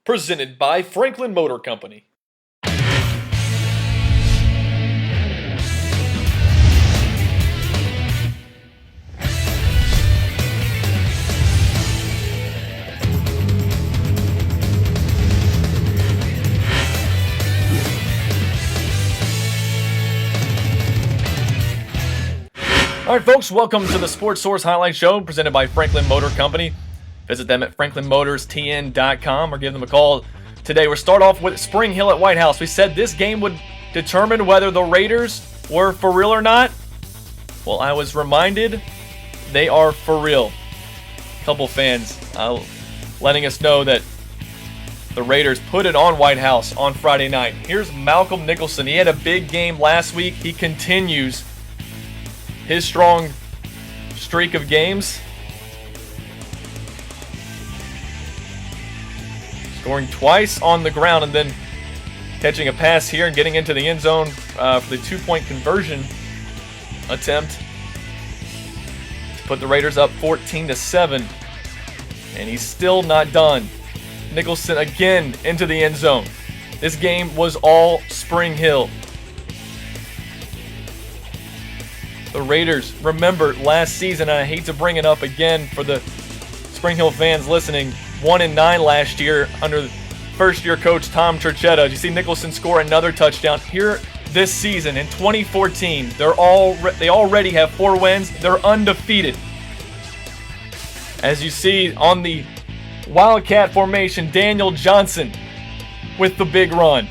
presented by Franklin Motor Company. All right, folks, welcome to the Sports Source Highlight Show presented by Franklin Motor Company. Visit them at franklinmotorstn.com or give them a call today. We'll start off with Spring Hill at White House. We said this game would determine whether the Raiders were for real or not. Well, I was reminded they are for real. A couple fans letting us know that the Raiders put it on White House on Friday night. Here's Malcolm Nicholson. He had a big game last week. He continues his strong streak of games, scoring twice on the ground and then catching a pass here and getting into the end zone for the two-point conversion attempt to put the Raiders up 14-7, and he's still not done. Nicholson again into the end zone. This game was all Spring Hill. The Raiders, remember last season, and I hate to bring it up again for the Spring Hill fans listening, 1-9 last year under first-year coach Tom Turchetta. Did you see Nicholson score another touchdown? Here this season in 2014, they already have 4 wins. They're undefeated. As you see on the Wildcat formation, Daniel Johnson with the big run.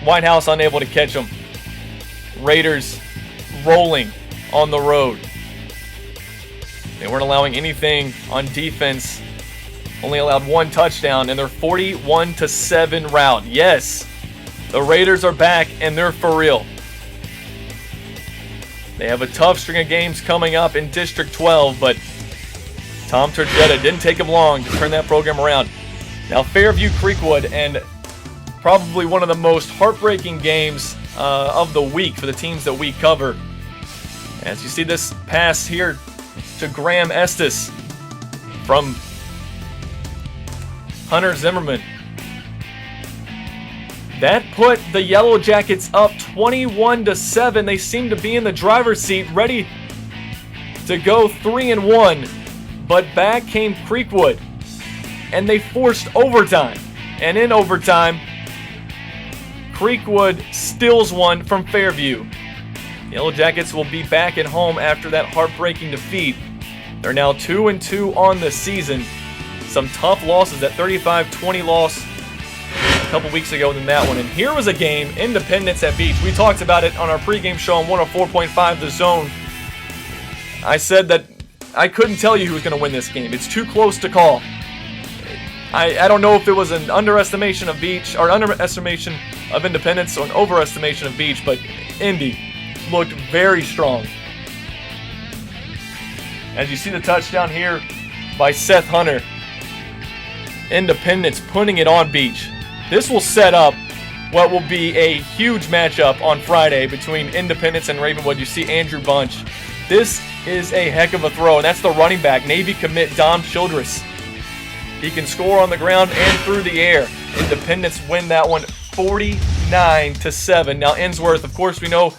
White House unable to catch him. Raiders rolling on the road. They weren't allowing anything on defense. Only allowed 1 touchdown in their 41-7 rout. Yes, the Raiders are back and they're for real. They have a tough string of games coming up in District 12, but Tom Turchetta didn't take him long to turn that program around. Now Fairview Creekwood, and probably one of the most heartbreaking games of the week for the teams that we cover. As you see this pass here to Graham Estes from Hunter Zimmerman. That put the Yellow Jackets up 21-7. They seem to be in the driver's seat, ready to go 3-1. But back came Creekwood, and they forced overtime. And in overtime, Creekwood steals one from Fairview. Yellow Jackets will be back at home after that heartbreaking defeat. They're now 2-2 on the season. Some tough losses. That 35-20 loss a couple weeks ago than that one. And here was a game, Independence at Beach. We talked about it on our pregame show on 104.5 The Zone. I said that I couldn't tell you who was going to win this game. It's too close to call. I don't know if it was an underestimation of Beach or an underestimation of Independence or an overestimation of Beach, but Indy looked very strong. As you see the touchdown here by Seth Hunter. Independence putting it on Beach. This will set up what will be a huge matchup on Friday between Independence and Ravenwood. You see Andrew Bunch. This is a heck of a throw, and that's the running back, Navy commit Dom Childress. He can score on the ground and through the air. Independence win that one 49-7. Now Ensworth, of course, we know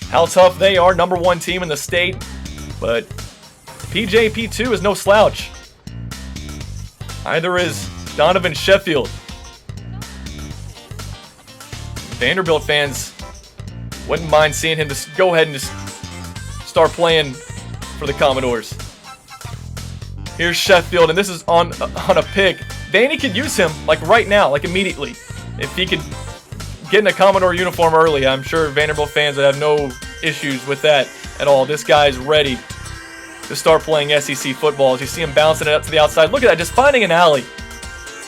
how tough they are, number 1 team in the state, but PJP2 is no slouch. Either is Donovan Sheffield. Vanderbilt fans wouldn't mind seeing him just go ahead and just start playing for the Commodores. Here's Sheffield, and this is on a pick. Vandy could use him like right now, like immediately. If he could get in a Commodore uniform early, I'm sure Vanderbilt fans would have no issues with that at all. This guy's ready to start playing SEC football. As you see him bouncing it up to the outside. Look at that, just finding an alley.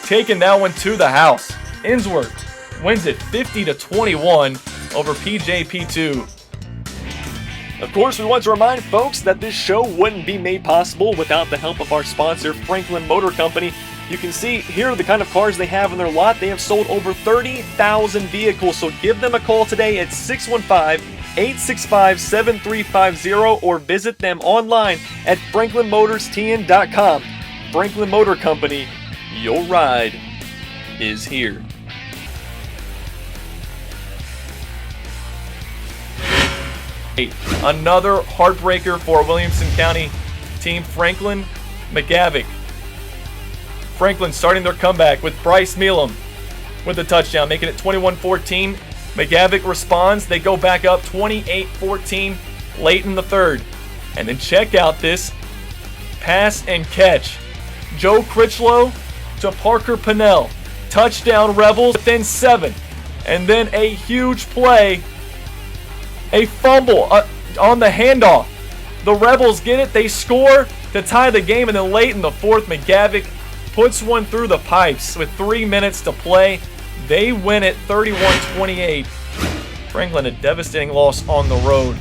Taking that one to the house. Ensworth wins it 50-21 over PJP2. Of course, we want to remind folks that this show wouldn't be made possible without the help of our sponsor, Franklin Motor Company. You can see here the kind of cars they have in their lot. They have sold over 30,000 vehicles, so give them a call today at 615-865-7350 or visit them online at franklinmotorstn.com. Franklin Motor Company, your ride is here. Another heartbreaker for Williamson County team, Franklin McGavick. Franklin starting their comeback with Bryce Meelam with the touchdown, making it 21-14. McGavick responds. They go back up 28-14 late in the third. And then check out this pass and catch. Joe Critchlow to Parker Pinnell. Touchdown Rebels within 7. And then a huge play. A fumble on the handoff. The Rebels get it. They score to tie the game. And then late in the fourth, McGavick puts one through the pipes with 3 minutes to play. They win it 31-28. Franklin, a devastating loss on the road.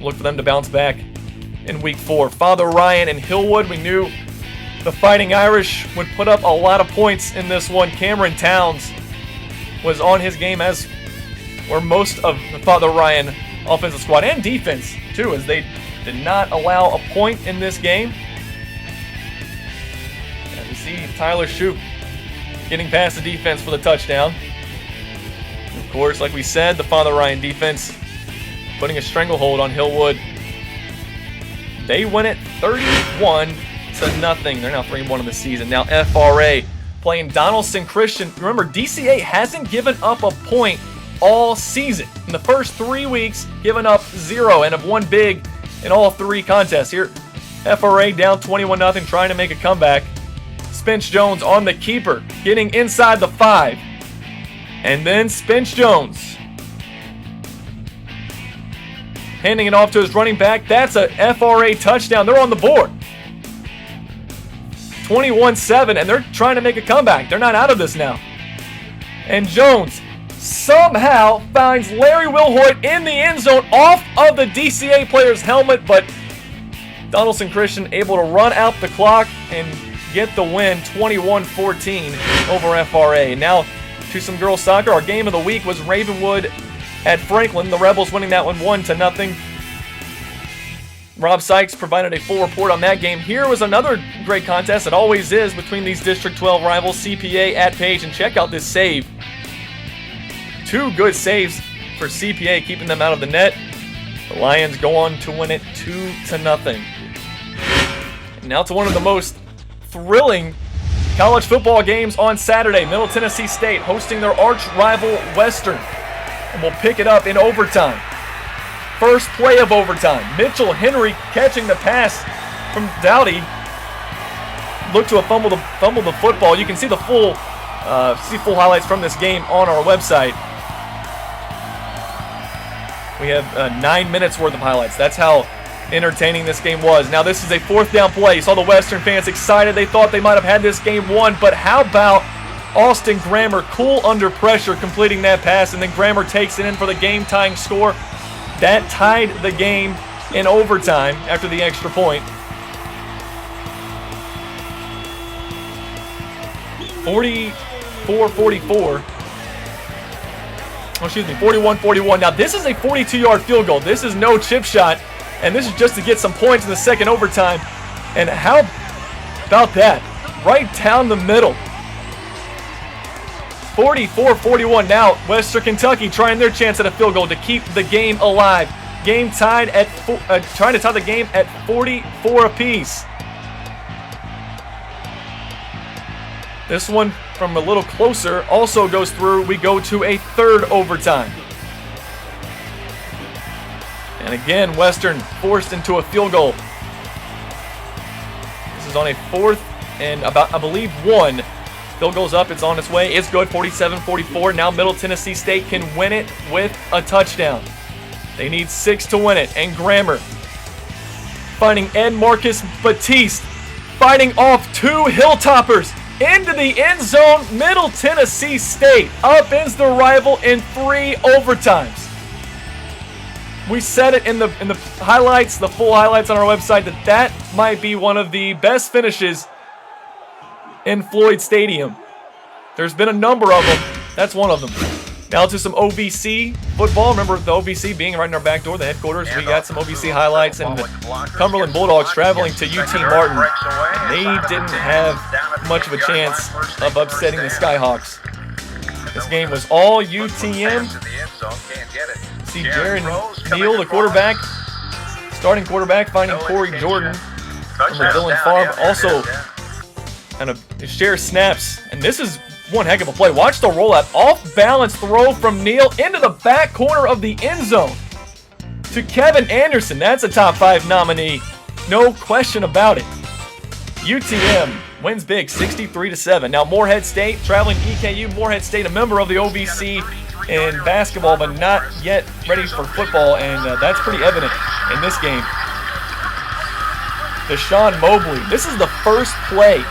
Look for them to bounce back in week 4. Father Ryan and Hillwood, we knew the Fighting Irish would put up a lot of points in this one. Cameron Towns was on his game, as were most of the Father Ryan offensive squad and defense too, as they did not allow a point in this game. And we see Tyler Shoup getting past the defense for the touchdown. Of course, like we said, the Father Ryan defense putting a stranglehold on Hillwood. They win it 31-0. They're now 3-1 in the season. Now FRA playing Donaldson Christian. Remember, DCA hasn't given up a point all season. In the first 3 weeks, given up 0 and have won big in all 3 contests. Here, FRA down 21-0, trying to make a comeback. Spence Jones on the keeper, getting inside the 5. And then Spence Jones handing it off to his running back. That's a FRA touchdown. They're on the board. 21-7, and they're trying to make a comeback. They're not out of this now. And Jones somehow finds Larry Wilhoit in the end zone off of the DCA player's helmet, but Donaldson Christian able to run out the clock and get the win 21-14 over FRA. Now to some girls soccer. Our game of the week was Ravenwood at Franklin. The Rebels winning that one 1-0. Rob Sykes provided a full report on that game. Here was another great contest. It always is between these District 12 rivals, CPA at Page. And check out this save. 2 good saves for CPA, keeping them out of the net. The Lions go on to win it 2-0. And now to one of the most thrilling college football games on Saturday. Middle Tennessee State hosting their arch rival Western. And we'll pick it up in overtime. First play of overtime. Mitchell Henry catching the pass from Dowdy. Look to fumble the football. You can see the full highlights from this game on our website. We have 9 minutes worth of highlights. That's how entertaining this game was. Now this is a 4th down play. You saw the Western fans excited. They thought they might have had this game won, but how about Austin Grammer cool under pressure completing that pass, and then Grammer takes it in for the game-tying score. That tied the game in overtime after the extra point. 44-44. Oh, excuse me, 41-41. Now this is a 42-yard field goal. This is no chip shot. And this is just to get some points in the second overtime. And how about that? Right down the middle. 44-41. Now Western Kentucky trying their chance at a field goal to keep the game alive. Game tied at trying to tie the game at 44 apiece. This one from a little closer also goes through. We go to a 3rd overtime. And again, Western forced into a field goal. This is on a 4th and about, I believe, 1. Field goes up. It's on its way. It's good. 47-44. Now Middle Tennessee State can win it with a touchdown. They need 6 to win it. And Grammer finding Ed Marcus Batiste, fighting off 2 Hilltoppers into the end zone. Middle Tennessee State upends the rival in 3 overtimes. We said it in the highlights, the full highlights on our website, that might be one of the best finishes in Floyd Stadium. There's been a number of them. That's one of them. Now to some OVC football. Remember the OVC being right in our back door, the headquarters. We got some OVC highlights, and the Cumberland Bulldogs traveling to UT Martin. They didn't have much of a chance of upsetting the Skyhawks. This game was all UTM. See Jaron Neal, the quarterback, starting quarterback, finding Corey Jordan from the Dillon Farm. Also kind of share snaps, and this is one heck of a play. Watch the rollout. Off-balance throw from Neal into the back corner of the end zone to Kevin Anderson. That's a top 5 nominee. No question about it. UTM wins big, 63-7. Now Morehead State traveling to EKU. Morehead State, a member of the OVC in basketball, but not yet ready for football, and that's pretty evident in this game. Deshaun Mobley. This is the first play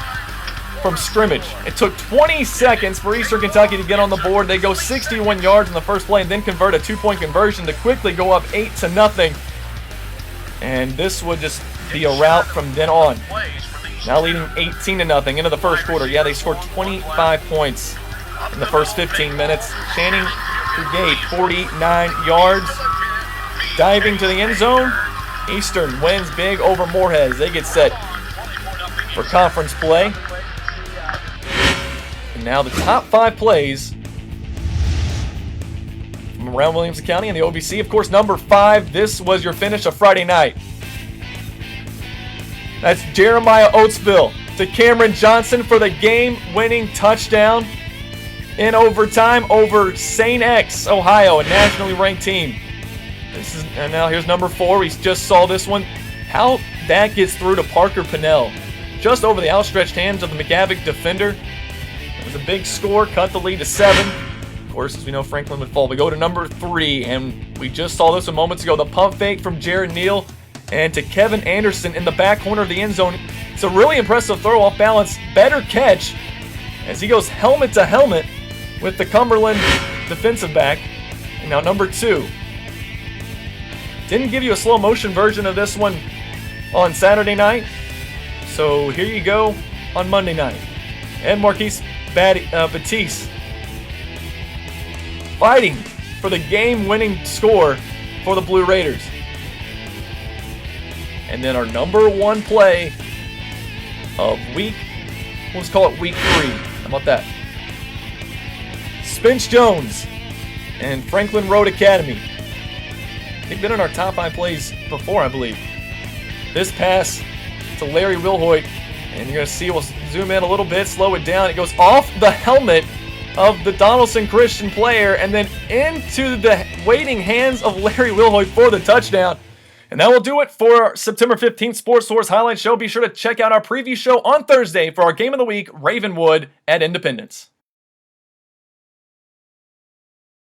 from scrimmage. It took 20 seconds for Eastern Kentucky to get on the board. They go 61 yards in the first play and then convert a 2-point conversion to quickly go up 8-0. And this would just be a rout from then on. Now leading 18-0 into the first quarter. Yeah, they scored 25 points in the first 15 minutes. Channing Brigade, 49 yards. Diving to the end zone. Eastern wins big over Morehead as they get set for conference play. And now the top 5 plays from around Williamson County and the OVC. Of course, number 5, this was your finish of Friday night. That's Jeremiah Oatsville to Cameron Johnson for the game-winning touchdown in overtime over St. X, Ohio, a nationally ranked team. And now here's number 4. We just saw this one. How that gets through to Parker Pinnell. Just over the outstretched hands of the McGavick defender. It was a big score, cut the lead to 7. Of course, as we know, Franklin would fall. We go to number 3, and we just saw this a moments ago. The pump fake from Jared Neal and to Kevin Anderson in the back corner of the end zone. It's a really impressive throw off balance. Better catch as he goes helmet to helmet with the Cumberland defensive back. And now number 2. Didn't give you a slow motion version of this one on Saturday night. So here you go on Monday night. And Marquise Batiste fighting for the game-winning score for the Blue Raiders. And then our number 1 play of let's call it week 3. How about that? Spence Jones and Franklin Road Academy. They've been in our top 5 plays before, I believe. This pass to Larry Wilhoit, and you're going to see, we'll zoom in a little bit, slow it down. It goes off the helmet of the Donaldson Christian player and then into the waiting hands of Larry Wilhoit for the touchdown. And that will do it for our September 15th Sports Source Highlight Show. Be sure to check out our preview show on Thursday for our Game of the Week, Ravenwood at Independence.